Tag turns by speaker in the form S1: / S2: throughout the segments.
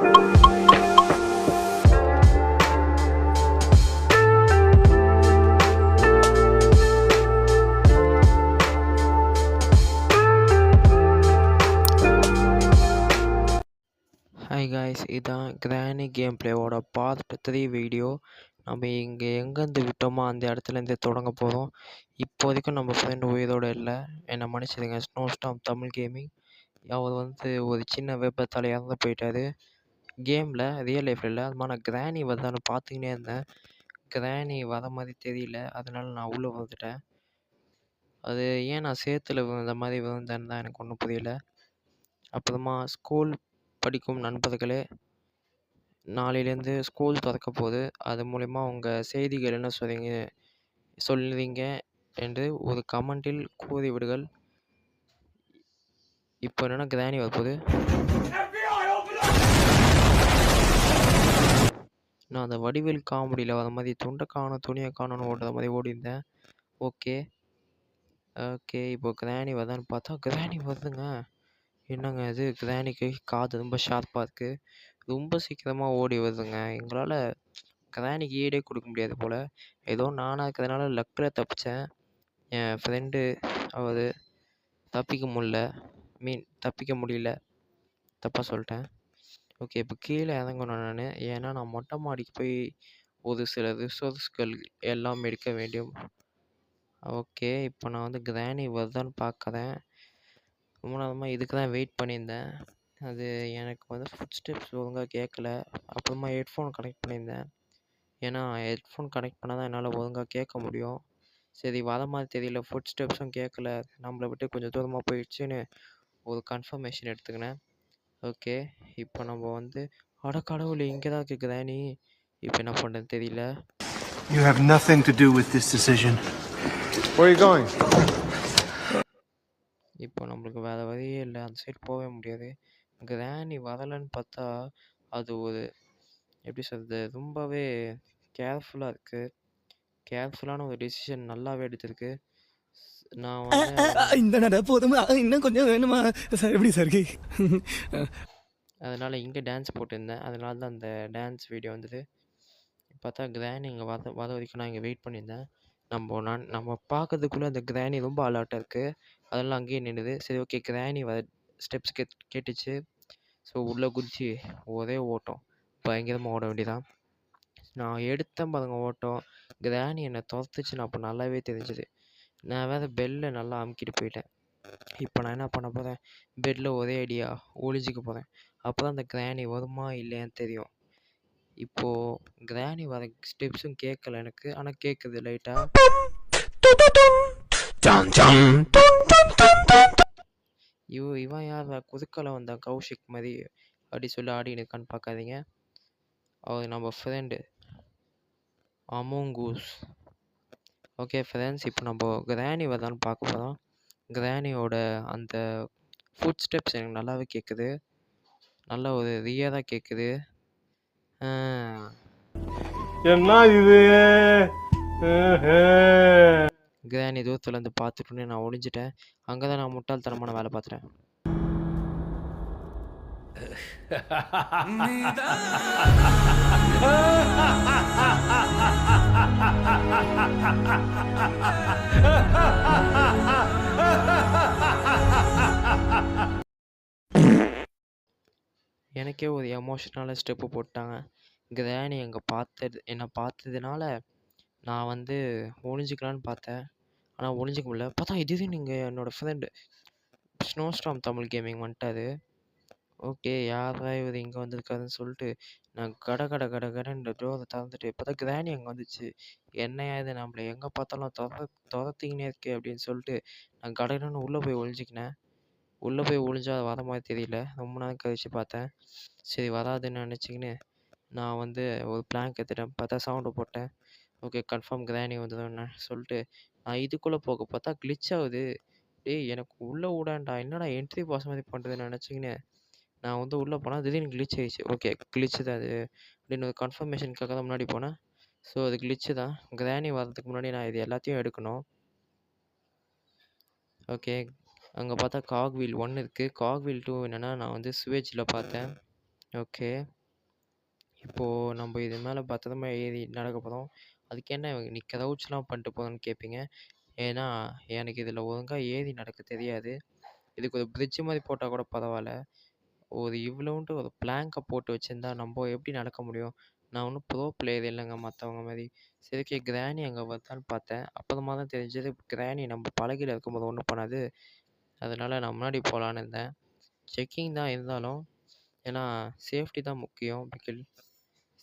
S1: Hi guys, இதான் granny game பிளேவோட part 3 video. நம்ம இங்கே எங்கேருந்து விட்டோமோ அந்த இடத்துலேருந்தே தொடங்க போகிறோம். இப்போதைக்கும் நம்ம ஃப்ரெண்டு உயிரோடு இல்லை, என்னை மன்னிச்சிடுங்க. ஸ்னோ ஸ்டார்ம் தமிழ் கேமிங் அவர் ஒரு சின்ன விபத்தால் இறந்து போயிட்டாரு. கேமில் ரியல் லைஃப்பில் இல்லை. அதுமா நான் கிரானி வருதான்னு பார்த்துக்கினே இருந்தேன். கிரானி வர மாதிரி தெரியல, அதனால நான் உள்ளே வந்துட்டேன். அது ஏன் நான் சேத்துல விழுந்த மாதிரி விழுந்தேன்னு தான் எனக்கு ஒன்றும் புரியல. அப்புறமா ஸ்கூல் படிக்கும் நண்பர்களே, நாளையிலேருந்து ஸ்கூல் திறக்க போகுது. அது மூலிமா உங்கள் செய்திகள் என்ன சொல்லுவீங்க என்று ஒரு கமெண்டில் கூறிவிடுங்கள். இப்போ என்னென்னா கிரானி வரப்போகுது. நான் அந்த வடிவேல் காமெடியில் வர மாதிரி துண்டை காணும் துணியை காணும்னு ஓடுற மாதிரி ஓடிருந்தேன். ஓகே, இப்போ கிரானி வருதான்னு பார்த்தா கிரானி வருதுங்க. என்னங்க இது, கிரானிக்கு காது ரொம்ப ஷார்ப்பாக இருக்குது. ரொம்ப சீக்கிரமாக ஓடி வருதுங்க. எங்களால் கிரானிக்கு ஈடே கொடுக்க முடியாது போல். ஏதோ நானாக இருக்கிறதுனால லக்கில் தப்பித்தேன். என் ஃப்ரெண்டு அவர் தப்பிக்க முடியல. தப்பாக சொல்லிட்டேன். ஓகே, இப்போ கீழே இறங்கணும் நான். ஏன்னா நான் மொட்டை மாடிக்கு போய் ஒரு சில ரிசோர்ஸ்கள் எல்லாம் எடுக்க வேண்டும். ஓகே, இப்போ நான் கிரானி வருதான்னு பார்க்குறேன். ரொம்ப நேரமாக இதுக்கு தான் வெயிட் பண்ணியிருந்தேன். அது எனக்கு ஃபுட் ஸ்டெப்ஸ் ஒழுங்காக கேட்கல. அப்புறமா ஹெட்ஃபோன் கனெக்ட் பண்ணியிருந்தேன். ஏன்னா ஹெட்ஃபோன் கனெக்ட் பண்ணால் தான் என்னால் ஒழுங்காக கேட்க முடியும். சரி, வர மாதிரி தெரியல, ஃபுட் ஸ்டெப்ஸும் கேட்கல, நம்மளை விட்டு கொஞ்சம் தூரமாக போயிடுச்சுன்னு ஒரு கன்ஃபர்மேஷன் எடுத்துக்கினேன். ஓகே, இப்போ நம்ம அட கடவுளே, இங்கே தான் இருக்குது கிரானி. இப்போ என்ன பண்ணுறது தெரியல.
S2: You have nothing to do with this decision. Where are you going?
S1: இப்போ நம்மளுக்கு வேறு வழியே இல்லை, அந்த சைடு போகவே முடியாது. கிரானி வரலைன்னு பார்த்தா அது எப்படி சொல்கிறது, ரொம்பவே கேர்ஃபுல்லாக இருக்குது. கேர்ஃபுல்லான ஒரு டெசிஷன் நல்லாவே எடுத்திருக்கு. நான்
S3: இந்த நட போதுமா, இன்னும் கொஞ்சம் வேணுமா சார்? எப்படி சார்?
S1: அதனால் இங்கே டான்ஸ் போட்டிருந்தேன். அதனால தான் அந்த டான்ஸ் வீடியோ வந்தது. பார்த்தா கிரானி இங்கே வர வரைக்கும் நான் இங்கே வெயிட் பண்ணியிருந்தேன். நம்ம பார்க்கறதுக்குள்ளே அந்த கிரானி ரொம்ப அலர்ட்டாக இருக்குது. அதெல்லாம் அங்கேயே நின்றுது. சரி, ஓகே, கிரானி ஸ்டெப்ஸ் கேட்டுச்சு. ஸோ உள்ளே குதிச்சு ஒரே ஓட்டம், பயங்கரமாக ஓட வேண்டியதான். நான் எடுத்தேன் பாருங்க ஓட்டம். கிரானி என்னை துரத்துச்சுன்னு அப்போ நல்லாவே தெரிஞ்சுது. நான் வேறு பெல்லை நல்லா அமுக்கிட்டு போயிட்டேன். இப்போ நான் என்ன பண்ண போகிறேன், பெட்டில் ஒரே அடியாக ஒளிஞ்சிக்க போகிறேன். அப்போ தான் அந்த கிரானி வருமா இல்லையான்னு தெரியும். இப்போது கிரானி வர ஸ்டெப்ஸும் கேட்கல எனக்கு, ஆனால் கேட்குது லைட்டாக. இவன் யார் குதுக்கலை வந்தான் கௌஷிக் மாதிரி அப்படி சொல்லி ஆடின்னு இருக்கான்னு பார்க்காதீங்க. அவர் நம்ம ஃப்ரெண்டு அமோங்கூஸ். ஓகே ஃப்ரெண்ட்ஸ், இப்போ நம்ம கிரானி வரதான்னு பார்க்க போகிறோம். கிரானியோட அந்த ஃபுட் ஸ்டெப்ஸ் எனக்கு நல்லாவே கேட்குது. நல்லா ஒரு ரியராக கேட்குது.
S2: என்ன இது?
S1: கிரானி தூரத்துலேருந்து பார்த்துட்டோன்னே நான் ஒளிஞ்சிட்டேன். அங்கே தான் நான் முட்டாள்தனமான வேலை பார்த்துட்டேன். எனக்கே ஒரு எமோஷனலான ஸ்டெப்பு போட்டாங்க. கிரானி என்னை பார்த்ததுனால நான் ஒளிஞ்சிக்கலான்னு பார்த்தேன். ஆனால் ஒளிஞ்சிக்க முடியல. பார்த்தா இதுவே நீங்கள் என்னோடய friend snow storm Tamil gaming வந்துட்டாரு. ஓகே, யாரா இவர் இங்கே வந்திருக்காருன்னு சொல்லிட்டு நான் கடன்னு டோரை திறந்துட்டு பார்த்தா கிரானி அங்கே வந்துச்சு. என்னையா இது, நம்மளை எங்கே பார்த்தாலும் துரத்திக்கினே இருக்கே அப்படின்னு சொல்லிட்டு நான் கடன்னு உள்ளே போய் ஒளிஞ்சிக்கினேன். உள்ளே போய் ஒளிஞ்சா அது வர மாதிரி தெரியல. ரொம்ப நேரம் கழிச்சு பார்த்தேன். சரி, வராதுன்னு நினச்சிக்கின்னு நான் ஒரு பிளாங்க் எடுத்துட்டேன். பார்த்தா சவுண்டு போட்டேன். ஓகே, கன்ஃபார்ம் கிரானி வந்துடும்னு சொல்லிட்டு நான் இதுக்குள்ளே போக பார்த்தா கிளிச் ஆகுது. டேய், எனக்கு உள்ளே விடாண்டா, என்னடா என்ட்ரி பாஸ் மாதிரி பண்ணுறதுன்னு நினச்சிக்கின்னு நான் உள்ளே போனால் திடீர்னு கிளிச் ஆகிடுச்சு. ஓகே, கிளிச்சு தான் அது அப்படின்னு ஒரு கன்ஃபர்மேஷனுக்காக தான் முன்னாடி போனேன். ஸோ அது கிளிச்சு தான். கிரானி வர்றதுக்கு முன்னாடி நான் இது எல்லாத்தையும் எடுக்கணும். ஓகே, அங்கே பார்த்தா காக் வீல் 1 இருக்குது. காக் வீல் 2 என்னென்னா நான் சுவேஜில் பார்த்தேன். ஓகே. இப்போ நம்ம இது மேல பத்திரமா ஏறி நடக்க போறோம். அதுக்கு என்ன நீ க்ரவுச்லாம் பண்ணிட்டு போறன்னு கேட்பீங்க. ஏன்னா, எனக்கு இதில ஒழுங்கா ஏறி நடக்க தெரியாது. இதுக்கு ஒரு பிரிட்ஜ் மாரி போட்டா கூட பரவால்ல. ஒரு இவ்வளோன்ட்டு ஒரு பிளாங்க்க போட்டு வச்சிருந்தா நம்ப எப்படி நடக்க முடியும்? நான் ஒண்ணும் ப்ரோ பிளேயர் இல்லங்க மத்தவங்க மாரி. சரி ஓகே கிராணி அங்க வருதான்னு பார்த்தேன். அப்புறமா தான் தெரிஞ்சது கிராணி நம்ம பலகையில இருக்கும்போது ஒண்ணும் பண்ணாது. அதனால நான் முன்னாடி போலான்னு இருந்தேன். செக்கிங் தான் இருந்தாலும், ஏன்னா சேஃப்டி தான் முக்கியம்.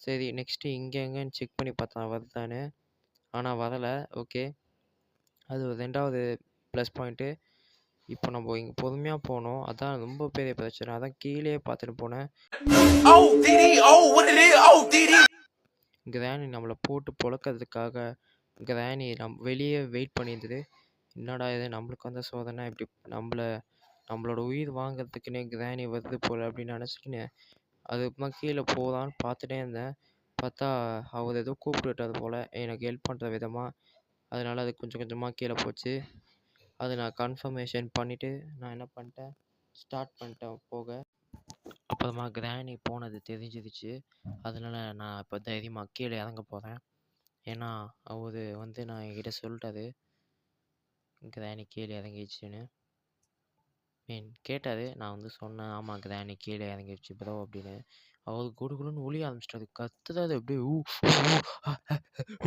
S1: சரி நெக்ஸ்ட்டு இங்க எங்கன்னு செக் பண்ணி பார்த்தேன் வருதான்னு. ஆனா வரல. ஓகே. அது 2வது ப்ளஸ் பாயிண்ட்டு. இப்போ நம்ம இங்க பொறுமையா போணும். அதான் ரொம்ப பெரிய பிரச்சனை. அதான் கீழயே பார்த்துட்டு போனேன். கிராணி நம்மள போட்டு பொளக்கறதுக்காக கிராணி வெளியே வெயிட் பண்ணியிருந்தது. என்னடா இது நம்மளுக்கு வந்த சோதனை இப்படி நம்மளோட உயிர் வாங்குறதுக்குன்னே கிராணி வருது போல அப்படின்னு நினச்சிக்கின்னு அதுக்கப்புறமா கீழே போகலான்னு பார்த்துட்டே இருந்தேன். பார்த்தா அவர் ஏதோ கூப்பிட்டுட்டார் போல எனக்கு ஹெல்ப் பண்ணுற விதமா. அதனால அது கொஞ்சம் கொஞ்சமாக கீழே போச்சு. அது நான் கன்ஃபர்மேஷன் பண்ணிவிட்டு நான் என்ன பண்ணிட்டேன் ஸ்டார்ட் பண்ணிட்டேன் போக. அப்புறமா கிராணி போனது தெரிஞ்சிருச்சு. அதனால நான் இப்போ தைரியமாக கீழே இறங்க போகிறேன். ஏன்னா அவரு வந்து நான் என்கிட்ட சொல்லிட்டாரு கிராணி கீழே இறங்கிடுச்சுன்னு. கேட்டார். நான் வந்து சொன்னேன் ஆமாம் கிராணி கீழே இறங்கிடுச்சு ப்ரோ அப்படின்னு. அவர் குடுகுடுன்னு ஒளிய ஆரம்பிச்சிட்டாரு. கத்துறாரு அப்படியே ஊ ஊ, அ, அ,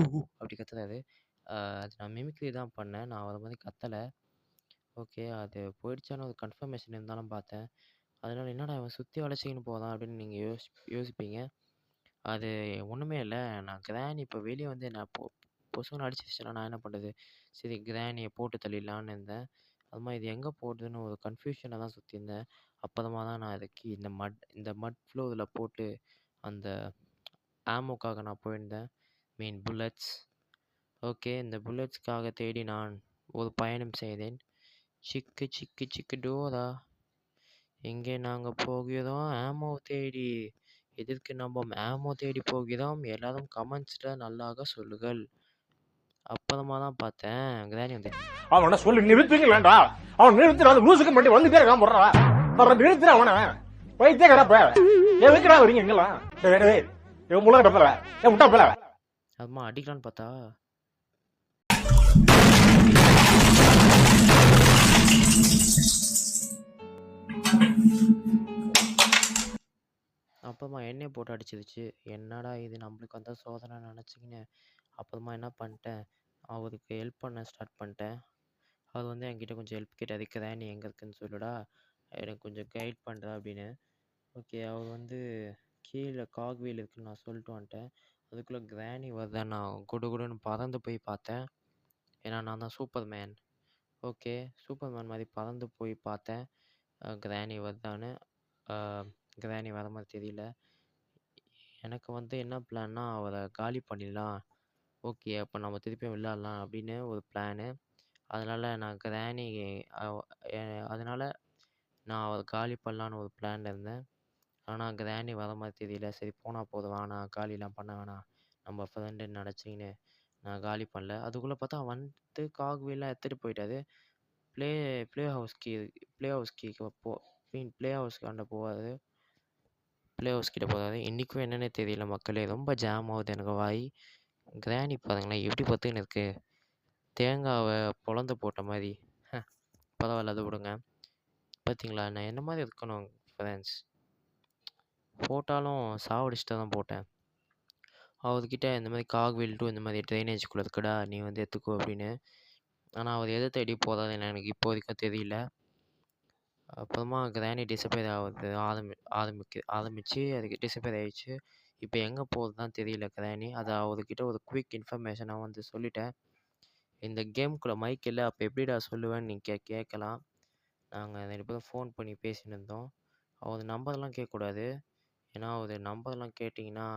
S1: ஊ அப்படி கத்துறாரு. அது நான் மிமிக்ரி தான் பண்ணேன். நான் அவர் மாதிரி கத்தலை. ஓகே அது போயிடுச்சான்னு ஒரு கன்ஃபர்மேஷன் இருந்தாலும் பார்த்தேன். அதனால என்னடா இவன் சுற்றி வளைச்சிக்கின்னு போகிறான் அப்படின்னு நீங்கள் யோசிப்பீங்க. அது ஒன்றுமே இல்லை. நான் கிராணி இப்போ வெளியே வந்து நான் பொசுக்குன்னு அடிச்சிருச்சுன்னா நான் என்ன பண்ணுறது? சரி கிராணியை போட்டு தள்ளிடலான்னு இருந்தேன். அதுமா இது எங்கே போடுதுன்னு ஒரு கன்ஃப்யூஷனில் தான் சுற்றியிருந்தேன். அப்புறமா தான் நான் அதுக்கு இந்த மட் ஃப்ளோரில் போட்டு அந்த ஆமோக்காக நான் போயிருந்தேன். புல்லட்ஸ். ஓகே இந்த புல்லட்ஸ்க்காக தேடி நான் ஒரு பயணம் செய்தேன். சிக்கு சிக்கு சிக்கு டோரா எங்கே நாங்கள் போகிறோம் ஆமோ தேடி. எதற்கு நம்ம ஆமோ தேடி போகிறோம் எல்லாரும் கமெண்ட்ஸில் நல்லாக சொல்லுங்கள். அப்புறமா தான் பார்த்தேன் கிராணி வந்து
S4: அவனை சொல்லி நிறுத்துவீங்களாண்டா? அவன் நிறுத்தி அந்த லூசுக்கு மட்டும் வந்துட்டே இருக்கான் போடுறா. நிறுத்துற அவனை பைத்திய கிடப்ப எதுக்குடா வரீங்க எங்கெல்லாம்? முள்ள கிடப்பல முட்டா பேல
S1: அதுமா அடிக்கலான்னு பார்த்தா அப்புறமா எண்ணெயை போட்டு அடிச்சிருச்சு. என்னடா இது நம்மளுக்கு வந்த சோதனை நினச்சிக்கின்னு அப்புறமா என்ன பண்ணிட்டேன் அவருக்கு ஹெல்ப் பண்ண ஸ்டார்ட் பண்ணிட்டேன். அவர் வந்து என்கிட்ட கொஞ்சம் ஹெல்ப் கேட்டார். கிராணி எங்கே இருக்குன்னு சொல்லுடா எனக்கு கொஞ்சம் கைட் பண்ணுறா அப்படின்னு. ஓகே அவர் வந்து கீழே காக்வீல் இருக்குன்னு நான் சொல்லிட்டு வந்துட்டேன். அதுக்குள்ளே கிராணி வருதா நான் குடுன்னு பறந்து போய் பார்த்தேன். ஏன்னா நான் தான் சூப்பர்மேன். ஓகே சூப்பர்மேன் மாதிரி பறந்து போய் பார்த்தேன் கிராணி வருதான்னு. கிராணி வர மாதிரி தெரியல. எனக்கு வந்து என்ன பிளான்னா அவரை காலி பண்ணிடலாம். ஓகே அப்போ நம்ம திருப்பியும் விளையாடலாம் அப்படின்னு ஒரு பிளானு. அதனால் நான் கிராணி அதனால் நான் அவரை காலி பண்ணலான்னு ஒரு பிளானில் இருந்தேன். ஆனால் கிராணி வர மாதிரி தெரியல. சரி போனால் போதும் வேணாம் காலிலாம் பண்ண வேணாம் நம்ம ஃப்ரெண்டுன்னு நினச்சிக்கின்னு நான் காலி பண்ணல. அதுக்குள்ளே பார்த்தா வந்துட்டு காக்வீலாம் எடுத்துகிட்டு போயிட்டாரு. ப்ளே ப்ளே ஹவுஸ் கீக்கு ப்ளே ஹவுஸ்க்காண்ட போவார். ப்ளே ஹவுஸ் கிட்ட போகாது. இன்றைக்கும் என்னென்னே தெரியல மக்களே. ரொம்ப ஜாம் ஆகுது எனக்கு வாய். கிராணி பாருங்களேன் எப்படி பார்த்துக்கின்னு இருக்கு. தேங்காவை பொளந்து போட்ட மாதிரி. பரவாயில்ல அதை விடுங்க. பார்த்தீங்களா நான் என்ன மாதிரி இருக்கணும் ஃப்ரெண்ட்ஸ். போட்டாலும் சாவடிச்சுட்டு தான் போட்டேன். அவர்கிட்ட இந்த மாதிரி காக்வீல் டூ இந்த மாதிரி ட்ரைனேஜுக்குள்ளே இருக்குடா நீ வந்து எடுத்துக்கோ அப்படின்னு. ஆனால் அவர் எதை தேடி போதாதுன்னு எனக்கு இப்போ வரைக்கும் தெரியல. அப்புறமா கிராணி டிஸப்பியர் ஆரம்பிச்சு அதுக்கு டிஸப்பியர் ஆயிடுச்சு. இப்போ எங்கே போகுது தான் தெரியல கிராணி. அதை அவர்கிட்ட ஒரு குயிக் இன்ஃபர்மேஷன் நான் வந்து சொல்லிட்டேன். இந்த கேமுக்குள்ளே மைக் இல்லை அப்போ எப்படிடா சொல்லுவேன்னு நீங்கள் கேட்கலாம். நாங்கள் 2 பேரும் ஃபோன் பண்ணி பேசின்னு இருந்தோம். அவர் நம்பர்லாம் கேட்கக்கூடாது. ஏன்னா அவர் நம்பர்லாம் கேட்டிங்கன்னா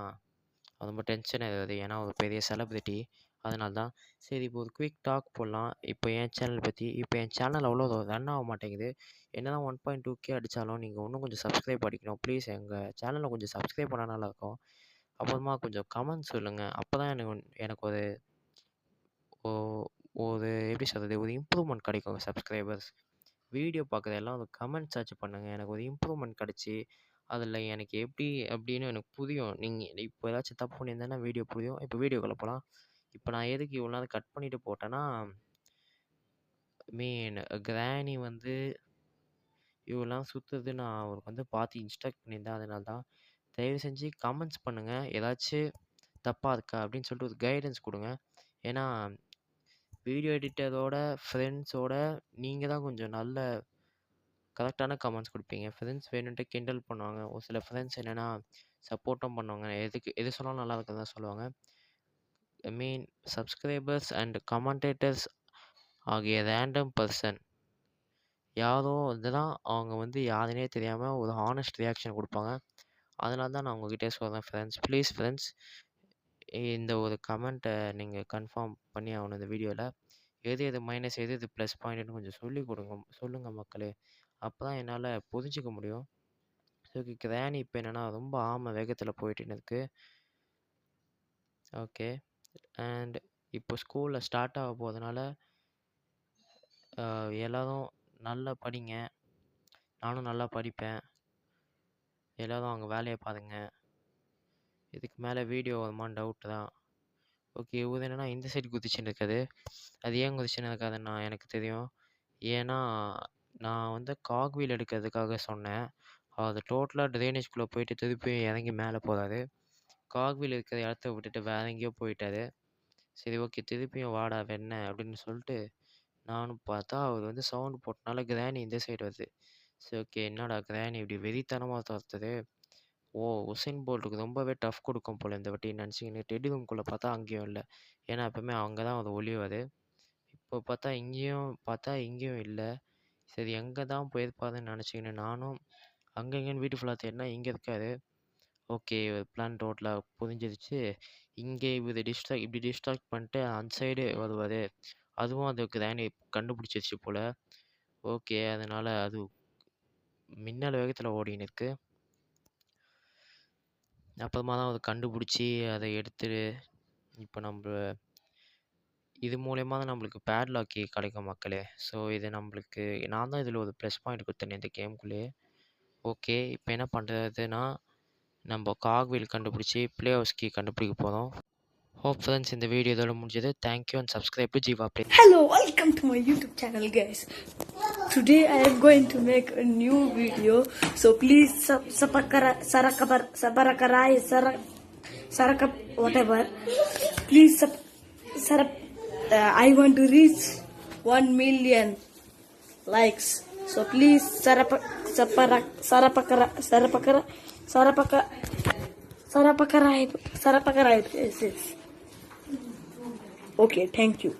S1: அது ரொம்ப டென்ஷன் ஆகுது. ஏன்னா ஒரு பெரிய செலிப்ரிட்டி. அதனால தான் சரி இப்போ ஒரு குயிக் டாக் போடலாம். இப்போ என் சேனல் பற்றி. இப்போ என் சேனல் அவ்வளோ ரன் ஆக மாட்டேங்குது. என்ன தான் 1.2K அடித்தாலும் நீங்கள் இன்னும் கொஞ்சம் சப்ஸ்கிரைப் அடிக்கணும் ப்ளீஸ். எங்கள் சேனலை கொஞ்சம் சப்ஸ்கிரைப் பண்ணால் நல்லாயிருக்கும். அப்புறமா கொஞ்சம் கமெண்ட் சொல்லுங்கள். அப்போ தான் எனக்கு ஒரு எப்படி சொல்கிறது ஒரு இம்ப்ரூவ்மெண்ட் கிடைக்கும் சப்ஸ்கிரைபர்ஸ். வீடியோ பார்க்குற எல்லாம் ஒரு கமெண்ட்ஸ் ஆச்சு பண்ணுங்கள். எனக்கு ஒரு இம்ப்ரூவ்மெண்ட் கிடச்சி அதில் எனக்கு எப்படி அப்படின்னு எனக்கு புரியும். நீங்கள் இப்போ ஏதாச்சும் தப்பு பண்ணியிருந்தேன்னா வீடியோ புரியும். இப்போ வீடியோக்குள்ள போகலாம். இப்போ நான் எதுக்கு இவ்வளோ நேரம் கட் பண்ணிட்டு போட்டேன்னா, கிராணி வந்து இவெல்லாம் சுற்றுறது நான் அவருக்கு வந்து பார்த்து இன்ஸ்ட்ரக்ட் பண்ணியிருந்தேன். அதனால தான். தயவு செஞ்சு கமெண்ட்ஸ் பண்ணுங்கள். ஏதாச்சும் தப்பாக இருக்கா அப்படின்னு சொல்லிட்டு ஒரு கைடன்ஸ் கொடுங்க. ஏன்னா வீடியோ எடிட்டரோட ஃப்ரெண்ட்ஸோட நீங்கள் தான் கொஞ்சம் நல்ல கரெக்டான கமெண்ட்ஸ் கொடுப்பீங்க. ஃப்ரெண்ட்ஸ் வேணுன்ட்டு கிண்டல் பண்ணுவாங்க. ஒரு சில ஃப்ரெண்ட்ஸ் என்னென்னா சப்போர்ட்டும் பண்ணுவாங்க. எது சொன்னாலும் நல்லா இருக்குன்னு தான் சொல்லுவாங்க. சப்ஸ்கிரைபர்ஸ் அண்ட் கமெண்டேட்டர்ஸ் ஆகிய ரேண்டம் பர்சன் யாரோ இதுதான் அவங்க வந்து யாருனே தெரியாமல் ஒரு ஹானஸ்ட் ரியாக்ஷன் கொடுப்பாங்க. அதனால தான் நான் உங்ககிட்டே சொல்கிறேன் ஃப்ரெண்ட்ஸ். ப்ளீஸ் ஃப்ரெண்ட்ஸ், இந்த ஒரு கமெண்ட்டை நீங்கள் கன்ஃபார்ம் பண்ணி ஆகணும் இந்த வீடியோவில். எது மைனஸ் எது ப்ளஸ் பாயிண்ட்னு கொஞ்சம் சொல்லுங்கள் மக்களே. அப்போ தான் என்னால் புரிஞ்சிக்க முடியும். ஸோ கிராணி இப்போ என்னென்னா ரொம்ப வேகத்தில் போயிட்டுன்னு இருக்கு. ஓகே, அண்ட் இப்போ ஸ்கூலில் ஸ்டார்ட் ஆக போகிறதுனால எல்லோரும் நல்லா படிங்க. நானும் நல்லா படிப்பேன். எல்லோரும் அவங்க வேலையை பாருங்க. இதுக்கு மேலே வீடியோ வருமான்னு டவுட்டு தான். ஓகே, இது என்னென்னா இந்த சைடு குதிச்சுன்னு இருக்காது. அது ஏன் குதிச்சுன்னு இருக்காதுன்னு எனக்கு தெரியும். ஏன்னா நான் வந்து காக்வீல் எடுக்கிறதுக்காக சொன்னேன். அது டோட்டலாக ட்ரைனேஜ்குள்ளே போயிட்டு திருப்பி இறங்கி மேலே போகிறாரு. காக்வீல் இருக்கிற இடத்த விட்டுட்டு வேற எங்கேயோ போயிட்டாரு. சரி ஓகே, திருப்பியும் வாடா வெண்ண அப்படின்னு சொல்லிட்டு நானும் பார்த்தா அவர் வந்து சவுண்டு போட்டனால கிராணி இந்த சைடு வருது. சரி ஓகே, என்னடா கிராணி இப்படி வெறித்தனமாக துரத்துது. உசைன் போல்ட்டுக்கு ரொம்பவே டஃப் கொடுக்கும் போல் இந்த வாட்டி நினச்சிக்கின்னு டெடி ரூம்குள்ளே பார்த்தா அங்கேயும் இல்லை. ஏன்னா எப்பவுமே அங்கே தான் அவர் ஒளிவார். இப்போ பார்த்தா இங்கேயும் இல்லை. சரி எங்கே தான் போயிருப்பாருன்னு நினச்சிக்கின்னு நானும் அங்கே இங்கேன்னு வீட்டு ஃபுல்லாக தேடினா இங்கே இருக்காரு. ஓகே, பிளான் டோட்டலாக புரிஞ்சிருச்சு. இங்கே இவர் இப்படி டிஸ்ட்ராக்ட் பண்ணிட்டு அந்த சைடு வருவார். அதுவும் அது கிராணி கண்டுபிடிச்சிருச்சு போல். ஓகே, அதனால் அது மின்னல் வேகத்தில் ஓடின்னு இருக்கு. அப்புறமா தான் அதை கண்டுபிடிச்சி அதை எடுத்துட்டு இப்போ நம்ம இது மூலயமா தான் நம்மளுக்கு பேட்லாக் கீ கிடைக்கும் மக்களே. ஸோ இது நம்மளுக்கு நான் தான் இதில் ஒரு ப்ளஸ் பாயிண்ட் கொடுத்தேன் இந்த கேமுக்குள்ளேயே. ஓகே, இப்போ என்ன பண்ணுறதுன்னா நம்ம காக்வீல் கண்டுபிடிச்சி ப்ளே ஹவுஸ் கீ கண்டுபிடிக்க போகிறோம். ஹோப் ஃப்ரெண்ட்ஸ், இந்த வீடியோ இதோட முடிஞ்சது. Thank you and subscribe to Jeeva play.
S5: Hello, welcome to my YouTube channel, guys. Today I am going to make a new video, so please whatever. Please I want to reach 1 million likes. So please sarapakara. Yes. Okay, thank you.